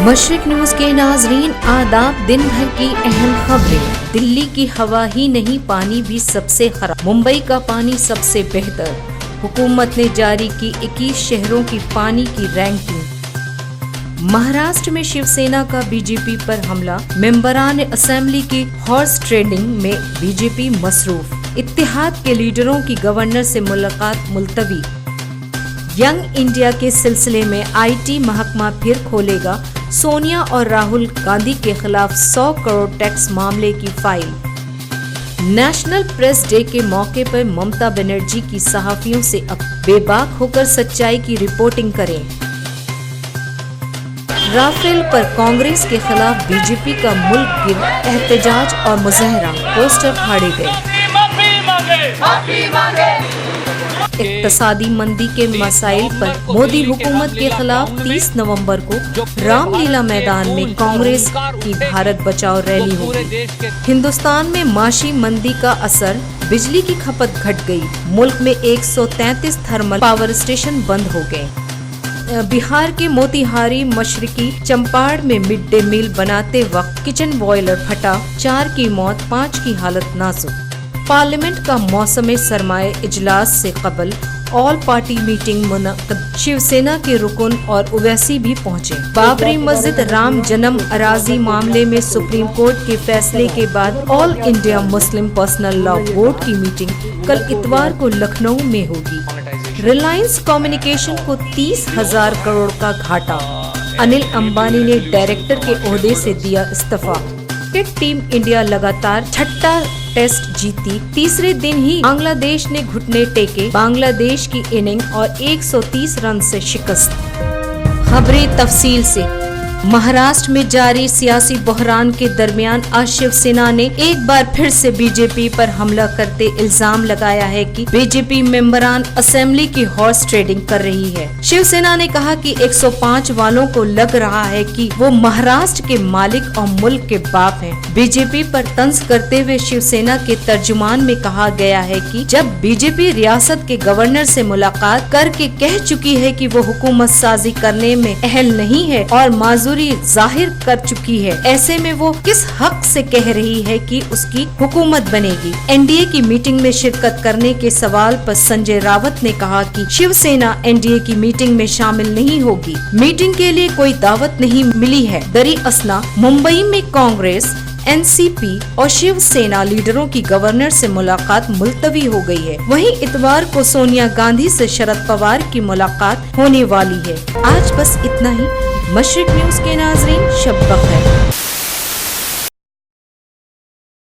मशरिक news के नाजरीन आदाब। दिन भर की अहम खबरें। दिल्ली की हवा ही नहीं, पानी भी सबसे खराब, मुंबई का पानी सबसे बेहतर। हुकूमत ने जारी की 21 शहरों की पानी की रैंकिंग। महाराष्ट्र में शिवसेना का बीजेपी पर हमला, मेंबरान असेंबली की हॉर्स ट्रेडिंग में बीजेपी मसरूफ। इत्तेहाद के लीडरों की गवर्नर से मुलाकात मुलतवी। यंग इंडिया के सिलसिले में आईटी महकमा फिर खोलेगा। सोनिया और राहुल गांधी के खिलाफ 100 करोड़ टैक्स मामले की फाइल। नेशनल प्रेस डे के मौके पर ममता बनर्जी की सहाफियों से अब बेबाक होकर सच्चाई की रिपोर्टिंग करें। राफेल पर कांग्रेस के खिलाफ बीजेपी का मुल्क गिर एहतजाज और मुजाहरा, पोस्टर फाड़े गए। इक्तसादी मंदी के मसाइल पर मोदी हुकूमत के खिलाफ 30 नवंबर को रामलीला मैदान में कांग्रेस की भारत बचाओ रैली होगी। हिंदुस्तान में माशी मंदी का असर, बिजली की खपत घट गई। मुल्क में 133 थर्मल पावर स्टेशन बंद हो गए। बिहार के मोतिहारी मशरकी चंपाड़ में मिड डे मील बनाते वक्त किचन बॉयलर फटा, 4 की मौत, 5 की हालत नाजुक। पार्लियामेंट का मौसम सरमाए इजलास से कबल ऑल पार्टी मीटिंग मुनक़्क़द, शिवसेना के रुकन और ओवैसी भी पहुंचे। बाबरी मस्जिद राम जन्म अराजी मामले में सुप्रीम कोर्ट के फैसले के बाद all India Muslim personal law board की मीटिंग कल इतवार को लखनऊ में होगी। रिलायंस कम्युनिकेशन को 30,000 करोड़ का घाटा, अनिल अंबानी ने डायरेक्टर के ओहदे से दिया इस्तीफा। क्रिकेट टीम इंडिया लगातार 6ठा टेस्ट जीती। तीसरे दिन ही बांग्लादेश ने घुटने टेके, बांग्लादेश की इनिंग और 130 रन से शिकस्त। खबरें तफसील से। महाराष्ट्र में जारी सियासी बहरान के दरमियान आज शिवसेना ने एक बार फिर से बीजेपी पर हमला करते इल्जाम लगाया है कि बीजेपी मेंबरान असेंबली की हॉर्स ट्रेडिंग कर रही है। शिवसेना ने कहा कि 105 वालों को लग रहा है कि वो महाराष्ट्र के मालिक और मुल्क के बाप हैं। बीजेपी पर तंज करते हुए शिवसेना के तर्जुमान में कहा गया है कि जब बीजेपी रियासत के गवर्नर से मुलाकात करके कह चुकी है कि वो हुकूमत साजी करने में अहल नहीं है और माजूरी जाहिर कर चुकी है, ऐसे में वो किस हक से कह रही है कि उसकी हुकूमत बनेगी। एनडीए की मीटिंग में शिरकत करने के सवाल पर संजय रावत ने कहा कि शिवसेना एनडीए की मीटिंग में शामिल नहीं होगी। मीटिंग के लिए कोई दावत नहीं मिली है। दरअसल मुंबई में कांग्रेस, एनसीपी और शिवसेना लीडरों की गवर्नर से मुलाकात मुलतवी हो गई है। वहीं इतवार को सोनिया गांधी से शरद पवार की मुलाकात होने वाली है। आज बस इतना ही। मशरिक न्यूज के नाजरीन, शब बखैर।